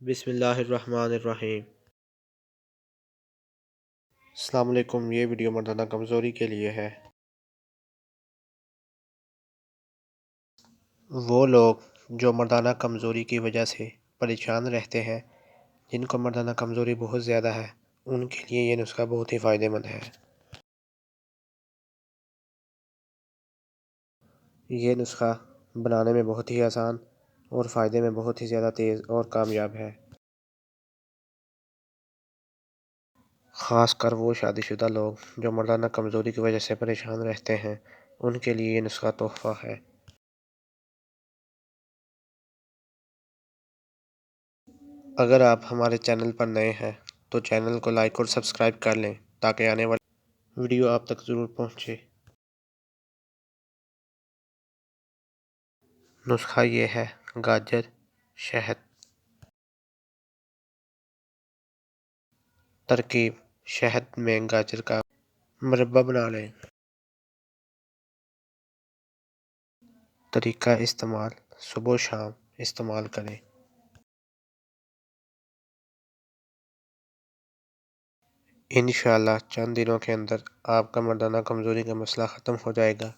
بسم اللہ الرحمن الرحیم۔ السلام علیکم۔ یہ ویڈیو مردانہ کمزوری کے لیے ہے۔ وہ لوگ جو مردانہ کمزوری کی وجہ سے پریشان رہتے ہیں، جن کو مردانہ کمزوری بہت زیادہ ہے، ان کے لیے یہ نسخہ بہت ہی فائدہ مند ہے۔ یہ نسخہ بنانے میں بہت ہی آسان اور فائدے میں بہت ہی زیادہ تیز اور کامیاب ہے۔ خاص کر وہ شادی شدہ لوگ جو مردانہ کمزوری کی وجہ سے پریشان رہتے ہیں، ان کے لیے یہ نسخہ تحفہ ہے۔ اگر آپ ہمارے چینل پر نئے ہیں تو چینل کو لائک اور سبسکرائب کر لیں تاکہ آنے والی ویڈیو آپ تک ضرور پہنچے۔ نسخہ یہ ہے: گاجر، شہد۔ ترکیب: شہد میں گاجر کا مربع بنا لیں۔ طریقہ استعمال: صبح و شام استعمال کریں۔ انشاءاللہ چند دنوں کے اندر آپ کا مردانہ کمزوری کا مسئلہ ختم ہو جائے گا۔